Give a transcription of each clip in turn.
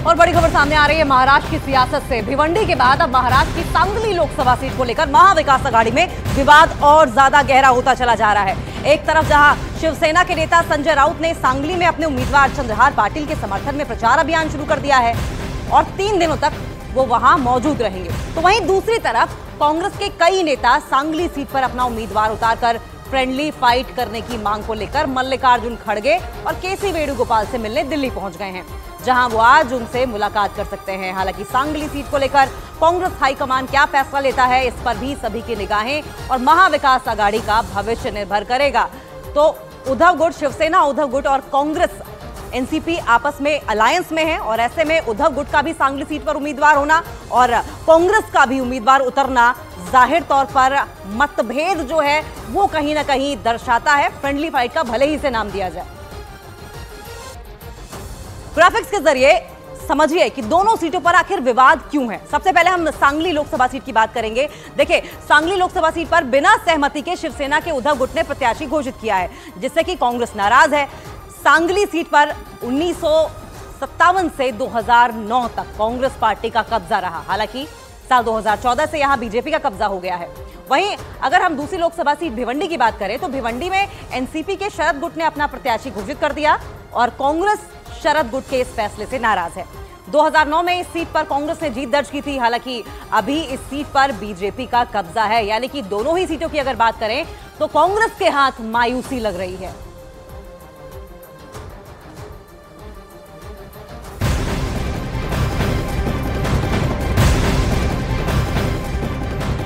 और बड़ी खबर सामने आ रही है महाराष्ट्र की सियासत से। भिवंडी के बाद अब महाराष्ट्र की सांगली लोकसभा सीट को लेकर महाविकास आघाड़ी में विवाद और ज्यादा गहरा होता चला जा रहा है। एक तरफ जहां शिवसेना के नेता संजय राउत ने सांगली में अपने उम्मीदवार चंद्रहार पाटिल के समर्थन में प्रचार अभियान शुरू कर दिया है और 3 दिनों तक वो वहां मौजूद रहेंगे, तो वहीं दूसरी तरफ कांग्रेस के कई नेता सांगली सीट पर अपना उम्मीदवार उतारकर फ्रेंडली फाइट करने की मांग को लेकर मल्लिकार्जुन खड़गे और केसी वेणुगोपाल से मिलने दिल्ली पहुंच गए हैं, जहां वो आज उनसे मुलाकात कर सकते हैं। हालांकि सांगली सीट को लेकर कांग्रेस हाईकमान क्या फैसला लेता है, इस पर भी सभी की निगाहें और महाविकास आघाड़ी का भविष्य निर्भर करेगा। तो उद्धव गुट, शिवसेना, उद्धव गुट और कांग्रेस एनसीपी आपस में अलायंस में है और ऐसे में उद्धव गुट का भी सांगली सीट पर उम्मीदवार होना और कांग्रेस का भी उम्मीदवार उतरना जाहिर तौर पर मतभेद जो है वो कहीं ना कहीं दर्शाता है फ्रेंडली फाइट का, भले ही से नाम दिया जाए। ग्राफिक्स के जरिए समझिए कि दोनों सीटों पर आखिर विवाद क्यों है। सबसे पहले हम सांगली लोकसभा सीट की बात करेंगे। देखिए, सांगली लोकसभा सीट पर बिना सहमति के शिवसेना के उद्धव गुट ने प्रत्याशी घोषित किया है, जिससे कि कांग्रेस नाराज है। सांगली सीट पर 1957 से 2009 तक कांग्रेस पार्टी का कब्जा रहा। हालांकि साल 2014 से यहां बीजेपी का कब्जा हो गया है। वहीं अगर हम दूसरी लोकसभा सीट भिवंडी की बात करें तो भिवंडी में एनसीपी के शरद गुट ने अपना प्रत्याशी घोषित कर दिया और कांग्रेस शरद गुट के इस फैसले से नाराज है। 2009 में इस सीट पर कांग्रेस ने जीत दर्ज की थी। हालांकि अभी इस सीट पर बीजेपी का कब्जा है, यानी कि दोनों ही सीटों की अगर बात करें तो कांग्रेस के हाथ मायूसी लग रही है।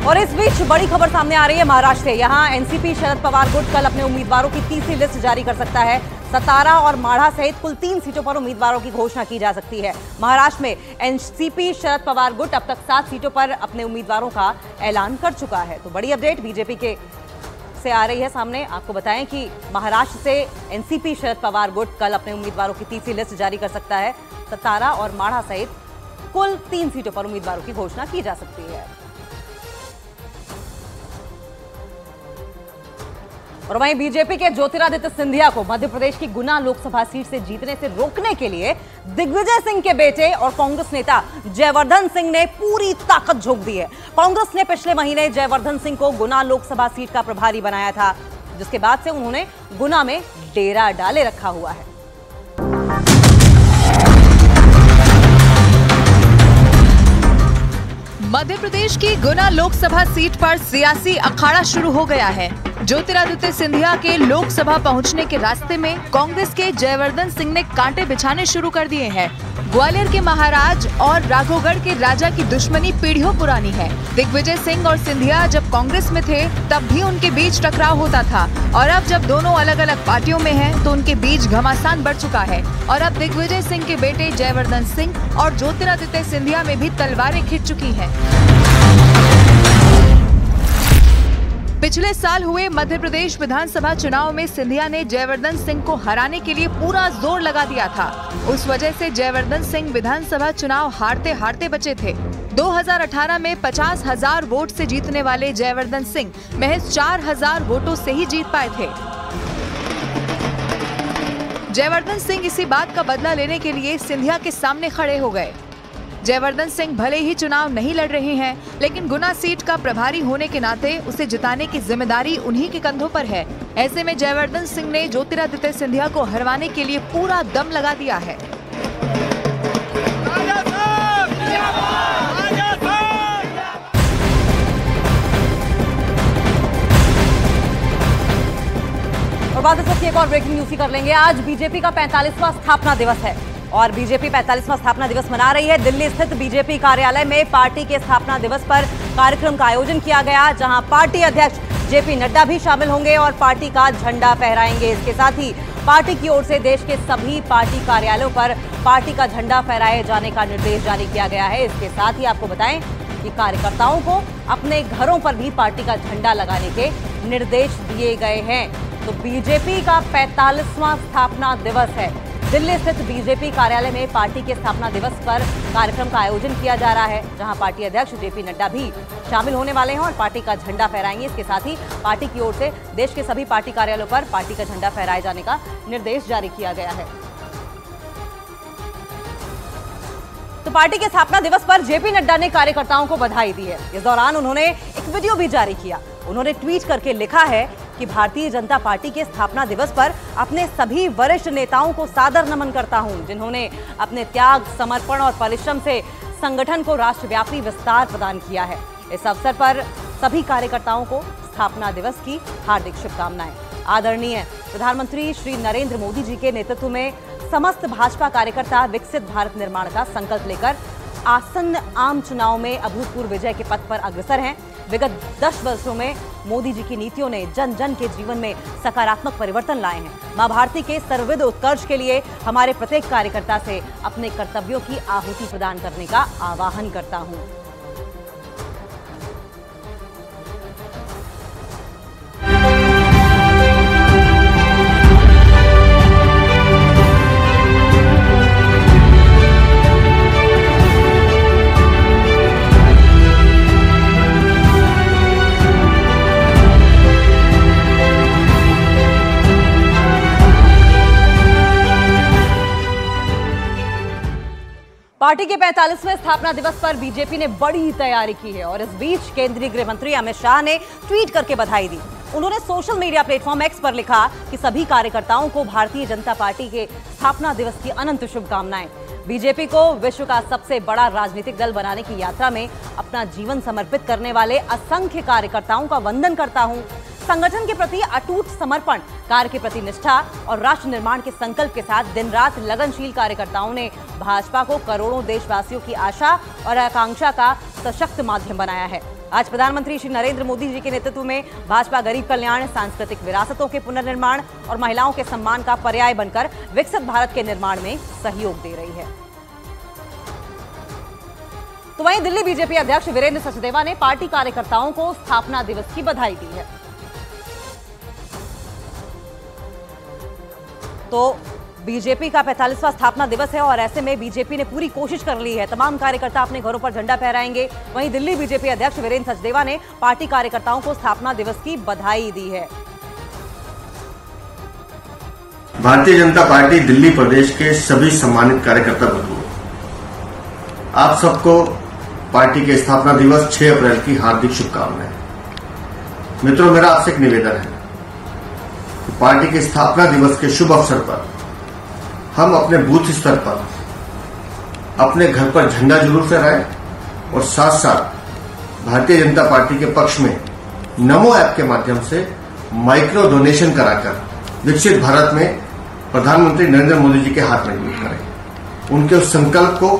और इस बीच बड़ी खबर सामने आ रही है महाराष्ट्र से। यहां एनसीपी शरद पवार गुट कल अपने उम्मीदवारों की तीसरी लिस्ट जारी कर सकता है। सतारा और माढ़ा सहित कुल 3 सीटों पर उम्मीदवारों की घोषणा की जा सकती है। महाराष्ट्र में एनसीपी शरद पवार गुट अब तक 7 सीटों पर अपने उम्मीदवारों का ऐलान कर चुका है। तो बड़ी अपडेट बीजेपी के से आ रही है सामने। आपको बताएं कि महाराष्ट्र से एनसीपी शरद पवार गुट कल अपने उम्मीदवारों की तीसरी लिस्ट जारी कर सकता है। सतारा और माढ़ा सहित कुल 3 सीटों पर उम्मीदवारों की घोषणा की जा सकती है। और वहीं बीजेपी के ज्योतिरादित्य सिंधिया को मध्य प्रदेश की गुना लोकसभा सीट से जीतने से रोकने के लिए दिग्विजय सिंह के बेटे और कांग्रेस नेता जयवर्धन सिंह ने पूरी ताकत झोंक दी है। कांग्रेस ने पिछले महीने जयवर्धन सिंह को गुना लोकसभा सीट का प्रभारी बनाया था, जिसके बाद से उन्होंने गुना में डेरा डाले रखा हुआ है। मध्य प्रदेश की गुना लोकसभा सीट पर सियासी अखाड़ा शुरू हो गया है। ज्योतिरादित्य सिंधिया के लोकसभा पहुंचने के रास्ते में कांग्रेस के जयवर्धन सिंह ने कांटे बिछाने शुरू कर दिए हैं। ग्वालियर के महाराज और राघोगढ़ के राजा की दुश्मनी पीढ़ियों पुरानी है। दिग्विजय सिंह और सिंधिया जब कांग्रेस में थे तब भी उनके बीच टकराव होता था और अब जब दोनों अलग अलग पार्टियों में हैं तो उनके बीच घमासान बढ़ चुका है और अब दिग्विजय सिंह के बेटे जयवर्धन सिंह और ज्योतिरादित्य सिंधिया में भी तलवारें खिंच चुकी हैं। पिछले साल हुए मध्य प्रदेश विधानसभा चुनाव में सिंधिया ने जयवर्धन सिंह को हराने के लिए पूरा जोर लगा दिया था। उस वजह से जयवर्धन सिंह विधानसभा चुनाव हारते हारते बचे थे। 2018 में 50,000 वोट से जीतने वाले जयवर्धन सिंह महज 4,000 वोटों से ही जीत पाए थे। जयवर्धन सिंह इसी बात का बदला लेने के लिए सिंधिया के सामने खड़े हो गए। जयवर्धन सिंह भले ही चुनाव नहीं लड़ रहे हैं, लेकिन गुना सीट का प्रभारी होने के नाते उसे जिताने की जिम्मेदारी उन्हीं के कंधों पर है। ऐसे में जयवर्धन सिंह ने ज्योतिरादित्य सिंधिया को हरवाने के लिए पूरा दम लगा दिया है। और बात इस वक्त एक और ब्रेकिंग न्यूज की कर लेंगे। आज बीजेपी का 45वां स्थापना दिवस है और बीजेपी 45वां स्थापना दिवस मना रही है। दिल्ली स्थित बीजेपी कार्यालय में पार्टी के स्थापना दिवस पर कार्यक्रम का आयोजन किया गया, जहां पार्टी अध्यक्ष जेपी नड्डा भी शामिल होंगे और पार्टी का झंडा फहराएंगे। इसके साथ ही पार्टी की ओर से देश के सभी पार्टी कार्यालयों पर पार्टी का झंडा फहराए जाने का निर्देश जारी किया गया है। इसके साथ ही आपको बताएं कि कार्यकर्ताओं को अपने घरों पर भी पार्टी का झंडा लगाने के निर्देश दिए गए हैं। तो बीजेपी का 45वां स्थापना दिवस है। दिल्ली स्थित बीजेपी कार्यालय में पार्टी के स्थापना दिवस पर कार्यक्रम का आयोजन किया जा रहा है, जहां पार्टी अध्यक्ष जेपी नड्डा भी शामिल होने वाले हैं और पार्टी का झंडा फहराएंगे। इसके साथ ही पार्टी की ओर से देश के सभी पार्टी कार्यालयों पर पार्टी का झंडा फहराए जाने का निर्देश जारी किया गया है। तो पार्टी के स्थापना दिवस पर जेपी नड्डा ने कार्यकर्ताओं को बधाई दी है। इस दौरान उन्होंने एक वीडियो भी जारी किया। उन्होंने ट्वीट करके लिखा है कि भारतीय जनता पार्टी के स्थापना दिवस पर अपने सभी वरिष्ठ नेताओं को सादर नमन करता हूं, जिन्होंने अपने त्याग, समर्पण और परिश्रम से संगठन को राष्ट्रव्यापी विस्तार प्रदान किया है। इस अवसर पर सभी कार्यकर्ताओं को स्थापना दिवस की हार्दिक शुभकामनाएं। आदरणीय प्रधानमंत्री श्री नरेंद्र मोदी जी के नेतृत्व में समस्त भाजपा कार्यकर्ता विकसित भारत निर्माण का संकल्प लेकर आसन्न आम चुनाव में अभूतपूर्व विजय के पथ पर अग्रसर हैं। विगत 10 वर्षों में मोदी जी की नीतियों ने जन जन के जीवन में सकारात्मक परिवर्तन लाए हैं। मां भारती के सर्वविध उत्कर्ष के लिए हमारे प्रत्येक कार्यकर्ता से अपने कर्तव्यों की आहुति प्रदान करने का आह्वान करता हूं। पार्टी के 45वें स्थापना दिवस पर बीजेपी ने बड़ी तैयारी की है और इस बीच केंद्रीय गृह मंत्री अमित शाह ने ट्वीट करके बधाई दी। उन्होंने सोशल मीडिया प्लेटफॉर्म एक्स पर लिखा कि सभी कार्यकर्ताओं को भारतीय जनता पार्टी के स्थापना दिवस की अनंत शुभकामनाएं। बीजेपी को विश्व का सबसे बड़ा राजनीतिक दल बनाने की यात्रा में अपना जीवन समर्पित करने वाले असंख्य कार्यकर्ताओं का वंदन करता हूं। संगठन के प्रति अटूट समर्पण, कार्य के प्रति निष्ठा और राष्ट्र निर्माण के संकल्प के साथ दिन रात लगनशील कार्यकर्ताओं ने भाजपा को करोड़ों देशवासियों की आशा और आकांक्षा का सशक्त माध्यम बनाया है। आज प्रधानमंत्री श्री नरेंद्र मोदी जी के नेतृत्व में भाजपा गरीब कल्याण, सांस्कृतिक विरासतों के पुनर्निर्माण और महिलाओं के सम्मान का पर्याय बनकर विकसित भारत के निर्माण में सहयोग दे रही है। तो वहीं दिल्ली बीजेपी अध्यक्ष वीरेंद्र सचदेवा ने पार्टी कार्यकर्ताओं को स्थापना दिवस की बधाई दी है। तो बीजेपी का 45वां स्थापना दिवस है और ऐसे में बीजेपी ने पूरी कोशिश कर ली है। तमाम कार्यकर्ता अपने घरों पर झंडा फहराएंगे। वहीं दिल्ली बीजेपी अध्यक्ष वीरेंद्र सचदेवा ने पार्टी कार्यकर्ताओं को स्थापना दिवस की बधाई दी है। भारतीय जनता पार्टी दिल्ली प्रदेश के सभी सम्मानित कार्यकर्ता बंधुओं, आप सबको पार्टी के स्थापना दिवस 6 अप्रैल की हार्दिक शुभकामनाएं। मित्रों, मेरा आपसे एक निवेदन है, पार्टी के स्थापना दिवस के शुभ अवसर पर हम अपने बूथ स्तर पर अपने घर पर झंडा जरूर फहराएं और साथ साथ भारतीय जनता पार्टी के पक्ष में नमो ऐप के माध्यम से माइक्रो डोनेशन कराकर विकसित भारत में प्रधानमंत्री नरेंद्र मोदी जी के हाथ मजबूत करें। उनके उस संकल्प को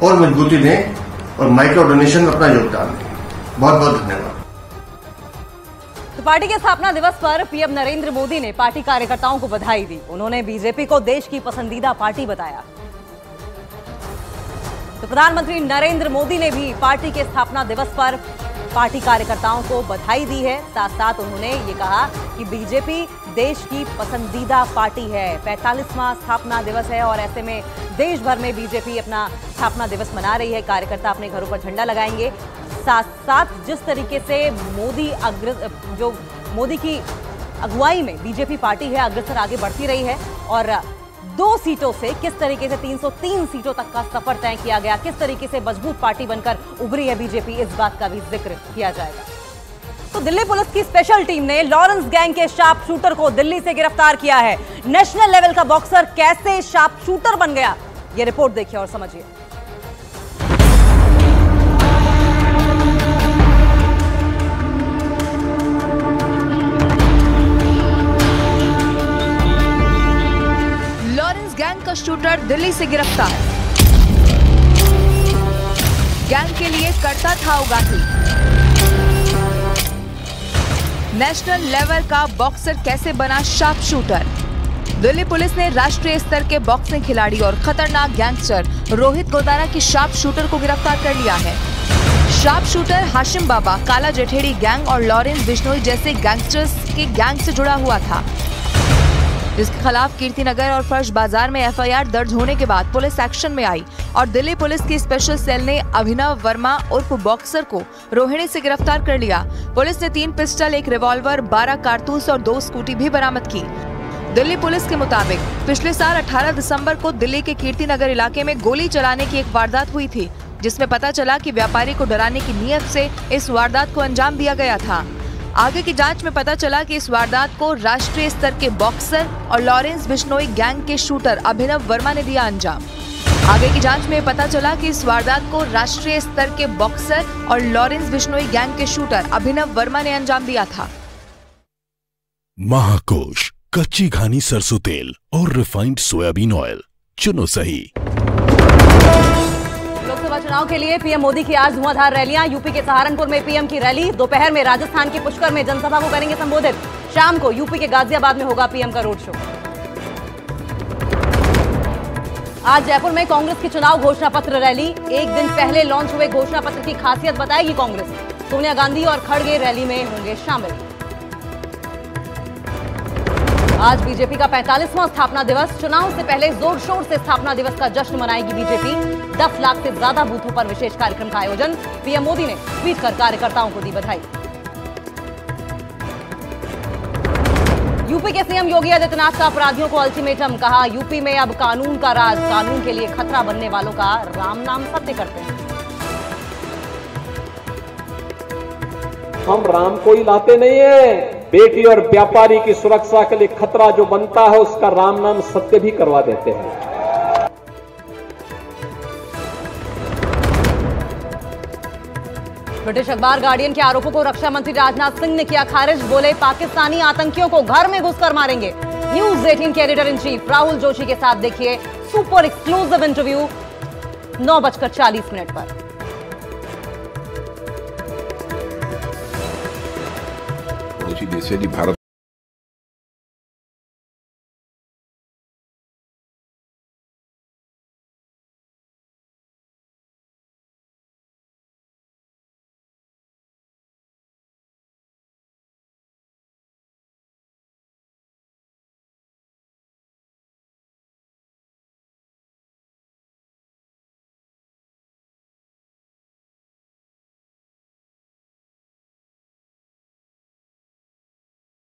और मजबूती दें और माइक्रो डोनेशन में अपना योगदान दें। बहुत बहुत धन्यवाद। तो पार्टी के स्थापना दिवस पर पीएम नरेंद्र मोदी ने पार्टी कार्यकर्ताओं को बधाई दी। उन्होंने बीजेपी को देश की पसंदीदा पार्टी बताया। तो प्रधानमंत्री नरेंद्र मोदी ने भी पार्टी के स्थापना दिवस पर पार्टी कार्यकर्ताओं को बधाई दी है। साथ साथ उन्होंने ये कहा कि बीजेपी देश की पसंदीदा पार्टी है। 45वां स्थापना दिवस है और ऐसे में देश भर में बीजेपी अपना स्थापना दिवस मना रही है। कार्यकर्ता अपने घरों पर झंडा लगाएंगे। साथ साथ जिस तरीके से मोदी की अगुवाई में बीजेपी पार्टी है अग्रसर आगे बढ़ती रही है और 2 सीटों से किस तरीके से 303 सीटों तक का सफर तय किया गया, किस तरीके से मजबूत पार्टी बनकर उभरी है बीजेपी, इस बात का भी जिक्र किया जाएगा। तो दिल्ली पुलिस की स्पेशल टीम ने लॉरेंस गैंग के शार्प शूटर को दिल्ली से गिरफ्तार किया है। नेशनल लेवल का बॉक्सर कैसे शार्प शूटर बन गया, ये रिपोर्ट देखिए और समझिए। गैंग का शूटर दिल्ली से गिरफ्तार। गैंग के लिए करता था उगाही। नेशनल लेवल का बॉक्सर कैसे बना शार्प शूटर। दिल्ली पुलिस ने राष्ट्रीय स्तर के बॉक्सिंग खिलाड़ी और खतरनाक गैंगस्टर रोहित गोदारा की शार्प शूटर को गिरफ्तार कर लिया है। शार्प शूटर हाशिम बाबा, काला जठेड़ी गैंग और लॉरेंस बिश्नोई जैसे गैंगस्टर्स के गैंग से जुड़ा हुआ था, जिसके खिलाफ कीर्तिनगर और फर्श बाजार में एफआईआर दर्ज होने के बाद पुलिस एक्शन में आई और दिल्ली पुलिस की स्पेशल सेल ने अभिनव वर्मा उर्फ बॉक्सर को रोहिणी से गिरफ्तार कर लिया। पुलिस ने 3 पिस्टल, 1 रिवॉल्वर, 12 कारतूस और 2 स्कूटी भी बरामद की। दिल्ली पुलिस के मुताबिक पिछले साल 18 दिसंबर को दिल्ली के कीर्ति नगर इलाके में गोली चलाने की एक वारदात हुई थी, जिसमें पता चला कि व्यापारी को डराने की नीयत से इस वारदात को अंजाम दिया गया था। आगे की जांच में पता चला कि इस वारदात को राष्ट्रीय स्तर के बॉक्सर और लॉरेंस बिश्नोई गैंग के शूटर अभिनव वर्मा ने दिया अंजाम। आगे की जांच में पता चला कि इस वारदात को राष्ट्रीय स्तर के बॉक्सर और लॉरेंस बिश्नोई गैंग के शूटर अभिनव वर्मा ने अंजाम दिया था। महाकोश कच्ची घानी सरसों तेल और रिफाइंड सोयाबीन ऑयल चुनो सही। लोकसभा चुनाव के लिए पीएम मोदी की आज धुआंधार रैलियां। यूपी के सहारनपुर में पीएम की रैली, दोपहर में राजस्थान के पुष्कर में जनसभा को करेंगे संबोधित। शाम को यूपी के गाजियाबाद में होगा पीएम का रोड शो। आज जयपुर में कांग्रेस की चुनाव घोषणा पत्र रैली। एक दिन पहले लॉन्च हुए घोषणा पत्र की खासियत बताएगी कांग्रेस। सोनिया गांधी और खड़गे रैली में होंगे शामिल। आज बीजेपी का 45वां स्थापना दिवस। चुनाव से पहले जोर शोर से स्थापना दिवस का जश्न मनाएगी बीजेपी। 10 लाख से ज्यादा बूथों पर विशेष कार्यक्रम का आयोजन। पीएम मोदी ने ट्वीट कर कार्यकर्ताओं को दी बधाई। यूपी के सीएम योगी आदित्यनाथ का अपराधियों को अल्टीमेटम। कहा, यूपी में अब कानून का राज, कानून के लिए खतरा बनने वालों का राम नाम सत्य करते हैं। हम राम को ही लाते नहीं है, बेटी और व्यापारी की सुरक्षा के लिए खतरा जो बनता है उसका राम नाम सत्य भी करवा देते हैं। ब्रिटिश अखबार गार्डियन के आरोपों को रक्षा मंत्री राजनाथ सिंह ने किया खारिज। बोले, पाकिस्तानी आतंकियों को घर में घुसकर मारेंगे। न्यूज 18 के editor in chief Rahul Joshi के साथ देखिए सुपर एक्सक्लूसिव इंटरव्यू 9:40 पर। पड़ोसी देश है जी, भारत